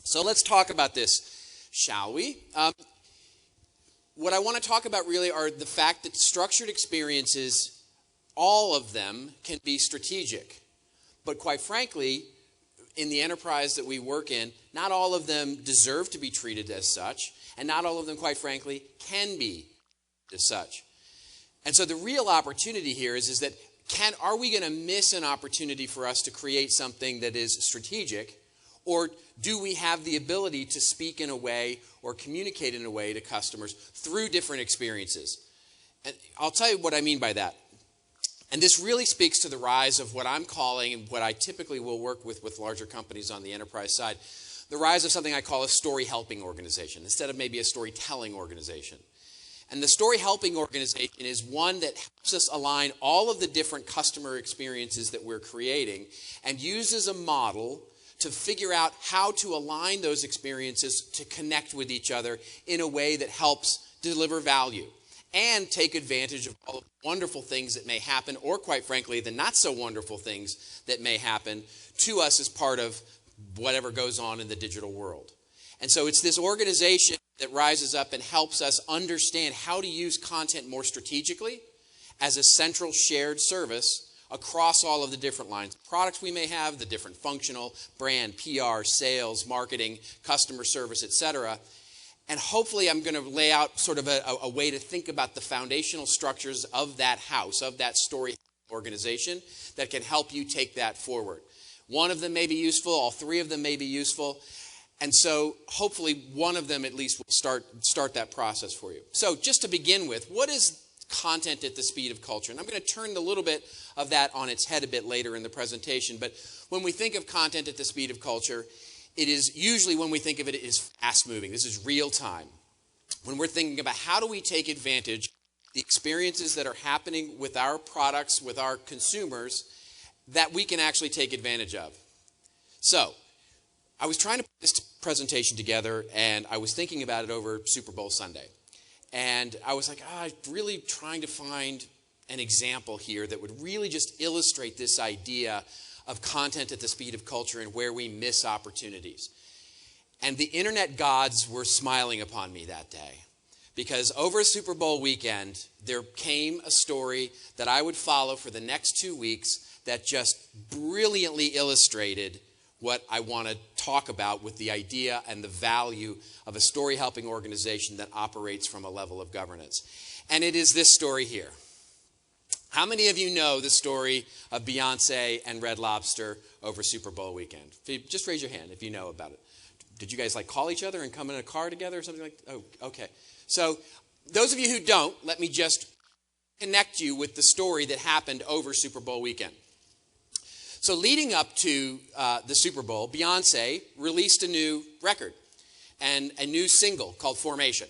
So let's talk about this, shall we? What I want to talk about really are the fact that structured experiences, all of them can be strategic. But quite frankly, in the enterprise that we work in, not all of them deserve to be treated as such, and not all of them, quite frankly, can be as such. And so the real opportunity here is that are we going to miss an opportunity for us to create something that is strategic, or do we have the ability to speak in a way or communicate in a way to customers through different experiences? And I'll tell you what I mean by that. And this really speaks to the rise of what I'm calling, and what I typically will work with larger companies on the enterprise side, the rise of something I call a story helping organization instead of maybe a storytelling organization. And the story helping organization is one that helps us align all of the different customer experiences that we're creating and uses a model to figure out how to align those experiences to connect with each other in a way that helps deliver value and take advantage of all of the wonderful things that may happen, or quite frankly, the not so wonderful things that may happen to us as part of whatever goes on in the digital world. And so it's this organization that rises up and helps us understand how to use content more strategically as a central shared service across all of the different lines of products we may have, the different functional, brand, PR, sales, marketing, customer service, etc. And hopefully I'm going to lay out sort of a way to think about the foundational structures of that house, of that story organization that can help you take that forward. One of them may be useful, all three of them may be useful. And so hopefully one of them at least will start that process for you. So just to begin with, what is content at the speed of culture? And I'm going to turn a little bit of that on its head a bit later in the presentation. But when we think of content at the speed of culture, it is usually, when we think of it, it is fast moving. This is real time. When we're thinking about how do we take advantage of the experiences that are happening with our products, with our consumers, that we can actually take advantage of. So I was trying to put this presentation together, and I was thinking about it over Super Bowl Sunday. And I was like, I'm really trying to find an example here that would really just illustrate this idea of content at the speed of culture and where we miss opportunities. And the internet gods were smiling upon me that day, because over Super Bowl weekend, there came a story that I would follow for the next 2 weeks that just brilliantly illustrated what I want to talk about with the idea and the value of a story helping organization that operates from a level of governance. And it is this story here. How many of you know the story of Beyonce and Red Lobster over Super Bowl weekend? Just raise your hand if you know about it. Did you guys call each other and come in a car together or something like that? Oh, okay. So those of you who don't, let me just connect you with the story that happened over Super Bowl weekend. So leading up to the Super Bowl, Beyonce released a new record and a new single called Formation.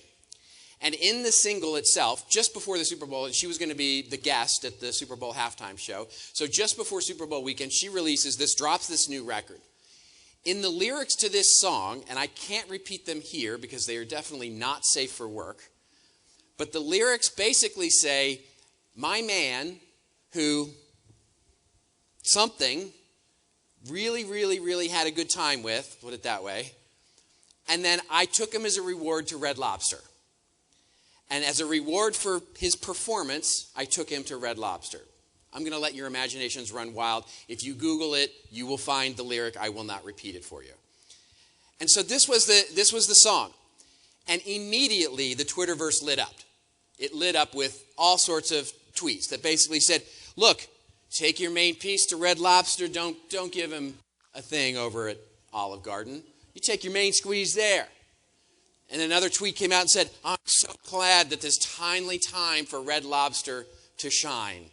And in the single itself, just before the Super Bowl, and she was going to be the guest at the Super Bowl halftime show. So just before Super Bowl weekend, she drops this new record. In the lyrics to this song, and I can't repeat them here because they are definitely not safe for work, but the lyrics basically say, my man who something really had a good time with, put it that way, and then I took him as a reward to Red Lobster. And as a reward for his performance, I took him to Red Lobster. I'm going to let your imaginations run wild. If you Google it, you will find the lyric. I will not repeat it for you. And so this was the song. And immediately the Twitterverse lit up. It lit up with all sorts of tweets that basically said, look, take your main piece to Red Lobster. Don't give him a thing over at Olive Garden. You take your main squeeze there. And another tweet came out and said, I'm so glad that there's finally time for Red Lobster to shine.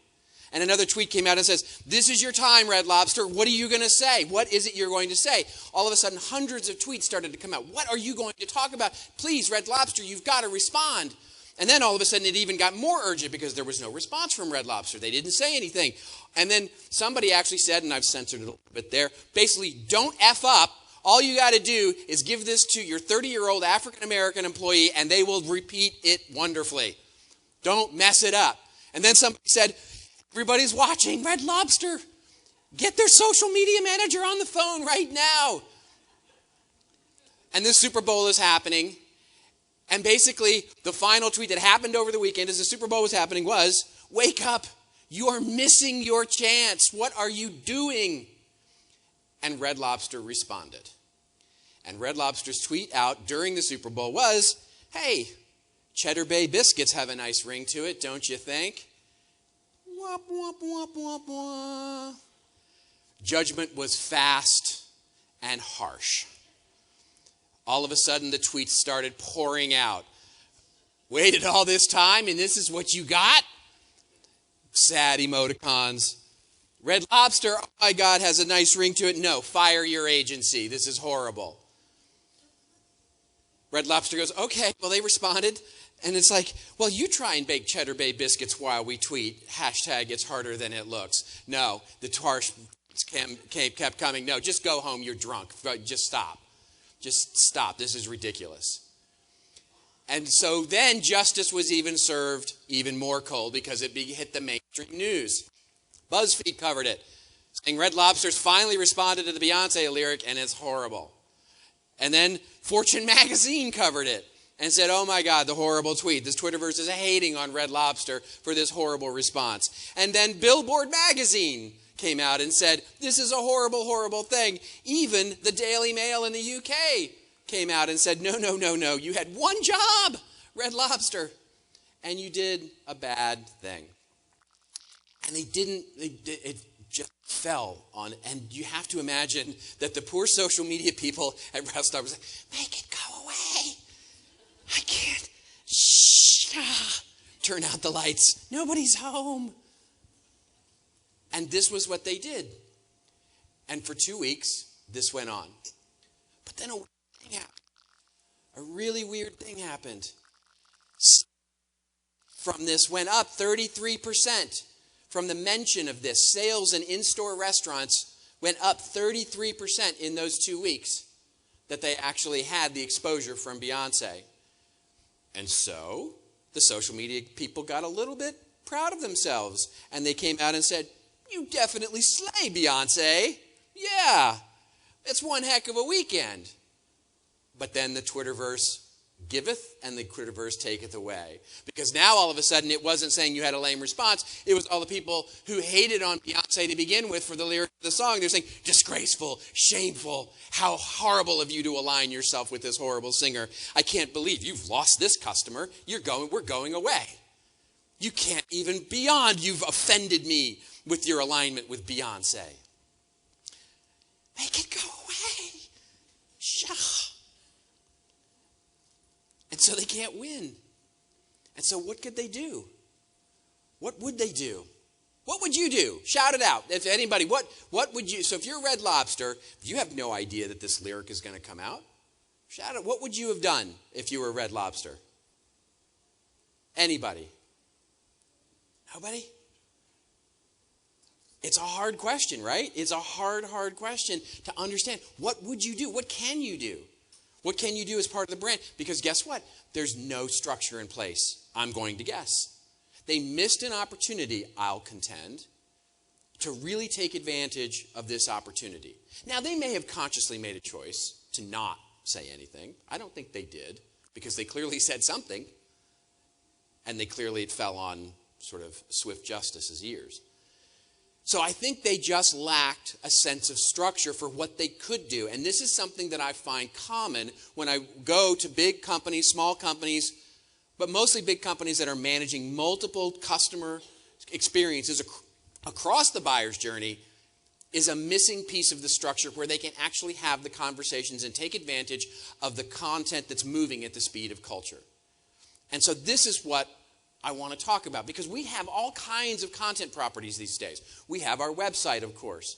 And another tweet came out and says, this is your time, Red Lobster. What are you going to say? What is it you're going to say? All of a sudden, hundreds of tweets started to come out. What are you going to talk about? Please, Red Lobster, you've got to respond. And then all of a sudden, it even got more urgent because there was no response from Red Lobster. They didn't say anything. And then somebody actually said, and I've censored it a little bit there, basically, don't F up. All you got to do is give this to your 30-year-old African-American employee, and they will repeat it wonderfully. Don't mess it up. And then somebody said, everybody's watching Red Lobster. Get their social media manager on the phone right now. And this Super Bowl is happening. And basically, the final tweet that happened over the weekend as the Super Bowl was happening was, wake up. You are missing your chance. What are you doing? And Red Lobster responded. And Red Lobster's tweet out during the Super Bowl was, hey, Cheddar Bay biscuits have a nice ring to it, don't you think? Womp, womp, womp, womp, womp. Judgment was fast and harsh. All of a sudden, the tweets started pouring out. Waited all this time, and this is what you got? Sad emoticons. Red Lobster, oh my God, has a nice ring to it. No, fire your agency. This is horrible. Red Lobster goes, okay. Well, they responded. And it's like, well, you try and bake Cheddar Bay biscuits while we tweet. Hashtag it's harder than it looks. No, the harsh kept coming. No, just go home. You're drunk. Just stop. Just stop. This is ridiculous. And so then justice was even served even more cold because it hit the mainstream news. BuzzFeed covered it, saying Red Lobster's finally responded to the Beyonce lyric and it's horrible. And then Fortune magazine covered it and said, oh my God, the horrible tweet. This Twitterverse is hating on Red Lobster for this horrible response. And then Billboard magazine came out and said, this is a horrible, horrible thing. Even the Daily Mail in the UK came out and said, no, no, no, no. You had one job, Red Lobster, and you did a bad thing. And it just fell on, and you have to imagine that the poor social media people at Red Lobster was like, make it go away. I can't. Shh. Turn out the lights. Nobody's home. And this was what they did. And for 2 weeks, this went on. But then a weird thing happened. A really weird thing happened. From this went up 33%. From the mention of this, sales in in-store restaurants went up 33% in those 2 weeks that they actually had the exposure from Beyonce. And so the social media people got a little bit proud of themselves. And they came out and said, you definitely slay, Beyonce. Yeah, it's one heck of a weekend. But then the Twitterverse giveth and the Twitterverse taketh away. Because now all of a sudden it wasn't saying you had a lame response. It was all the people who hated on Beyonce to begin with for the lyrics of the song. They're saying, disgraceful, shameful, how horrible of you to align yourself with this horrible singer. I can't believe you've lost this customer. We're going away. You can't even beyond. You've offended me with your alignment with Beyonce. Make it go away. Shah. And so they can't win. And so what could they do? What would they do? What would you do? Shout it out. If anybody, what would you, so if you're Red Lobster, you have no idea that this lyric is going to come out. Shout it. What would you have done if you were Red Lobster? Anybody? Nobody? It's a hard question, right? It's a hard question to understand. What would you do? What can you do? What can you do as part of the brand? Because guess what? There's no structure in place, I'm going to guess. They missed an opportunity, I'll contend, to really take advantage of this opportunity. Now, they may have consciously made a choice to not say anything. I don't think they did, because they clearly said something, and it fell on sort of swift justice's ears. So I think they just lacked a sense of structure for what they could do. And this is something that I find common when I go to big companies, small companies, but mostly big companies that are managing multiple customer experiences across the buyer's journey, is a missing piece of the structure where they can actually have the conversations and take advantage of the content that's moving at the speed of culture. And so this is what I want to talk about, because we have all kinds of content properties these days. We have our website, of course.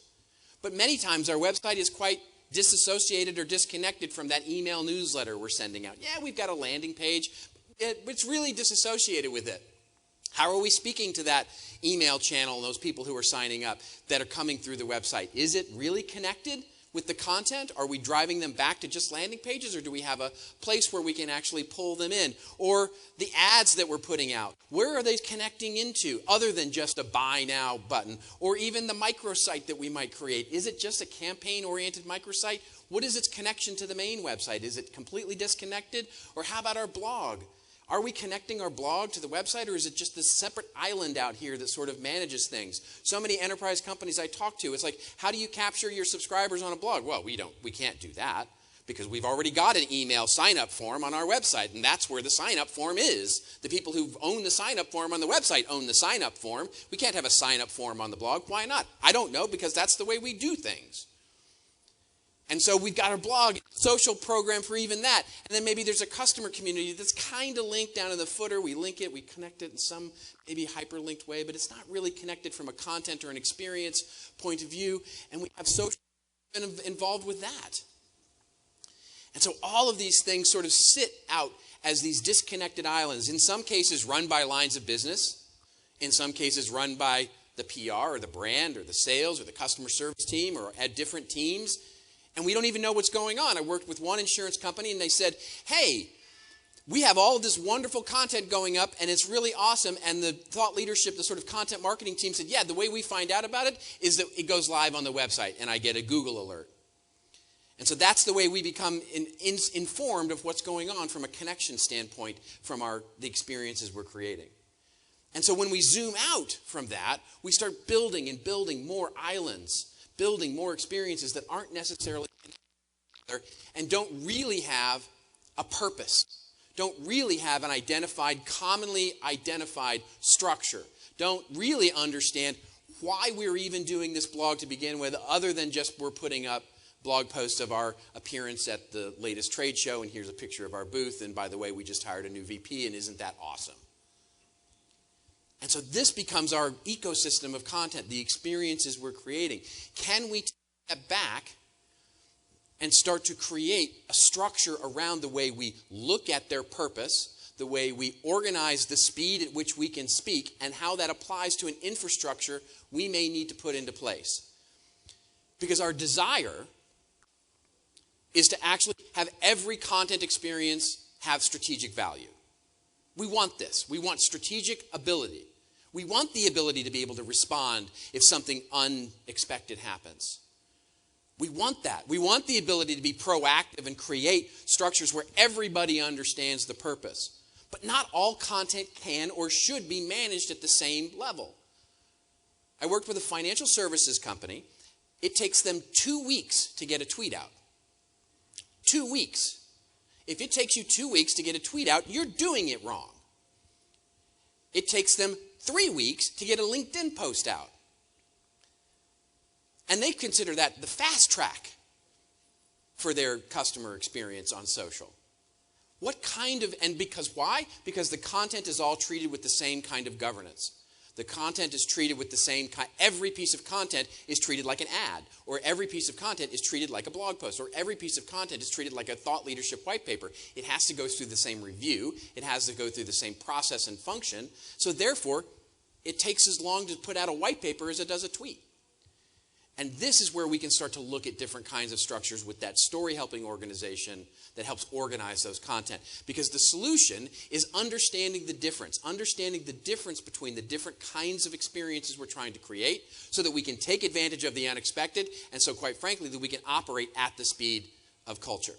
But many times our website is quite disassociated or disconnected from that email newsletter we're sending out. Yeah, we've got a landing page. It's really disassociated with it. How are we speaking to that email channel and those people who are signing up that are coming through the website? Is it really connected with the content? Are we driving them back to just landing pages, or do we have a place where we can actually pull them in? Or the ads that we're putting out, where are they connecting into other than just a buy now button? Or even the microsite that we might create. Is it just a campaign-oriented microsite? What is its connection to the main website? Is it completely disconnected? Or how about our blog? Are we connecting our blog to the website, or is it just this separate island out here that sort of manages things? So many enterprise companies I talk to, it's like, how do you capture your subscribers on a blog? Well, we can't do that because we've already got an email sign-up form on our website, and that's where the sign-up form is. The people who own the sign-up form on the website own the sign-up form. We can't have a sign-up form on the blog. Why not? I don't know, because that's the way we do things. And so we've got our blog, social program for even that. And then maybe there's a customer community that's kind of linked down in the footer. We link it, we connect it in some maybe hyperlinked way, but it's not really connected from a content or an experience point of view. And we have social involved with that. And so all of these things sort of sit out as these disconnected islands, in some cases run by lines of business, in some cases run by the PR or the brand or the sales or the customer service team or at different teams. And we don't even know what's going on. I worked with one insurance company, and they said, hey, we have all of this wonderful content going up, and it's really awesome. And the thought leadership, the sort of content marketing team said, yeah, the way we find out about it is that it goes live on the website, and I get a Google alert. And so that's the way we become informed of what's going on from a connection standpoint from the experiences we're creating. And so when we zoom out from that, we start building and building more islands, building more experiences that aren't necessarily together and don't really have a purpose, don't really have an commonly identified structure, don't really understand why we're even doing this blog to begin with, other than just we're putting up blog posts of our appearance at the latest trade show, and here's a picture of our booth, and by the way, we just hired a new VP, and isn't that awesome? And so this becomes our ecosystem of content, the experiences we're creating. Can we take a step back and start to create a structure around the way we look at their purpose, the way we organize the speed at which we can speak, and how that applies to an infrastructure we may need to put into place? Because our desire is to actually have every content experience have strategic value. We want this. We want strategic ability. We want the ability to be able to respond if something unexpected happens. We want that. We want the ability to be proactive and create structures where everybody understands the purpose. But not all content can or should be managed at the same level. I worked with a financial services company. It takes them 2 weeks to get a tweet out. 2 weeks. If it takes you 2 weeks to get a tweet out, you're doing it wrong. It takes them 3 weeks to get a LinkedIn post out. And they consider that the fast track for their customer experience on social. What kind of, and because why? Because the content is all treated with the same kind of governance. The content is treated with the same kind. Every piece of content is treated like an ad, or every piece of content is treated like a blog post, or every piece of content is treated like a thought leadership white paper. It has to go through the same review. It has to go through the same process and function. So therefore, it takes as long to put out a white paper as it does a tweet. And this is where we can start to look at different kinds of structures with that story helping organization that helps organize those content. Because the solution is understanding the difference between the different kinds of experiences we're trying to create so that we can take advantage of the unexpected, and so quite frankly that we can operate at the speed of culture.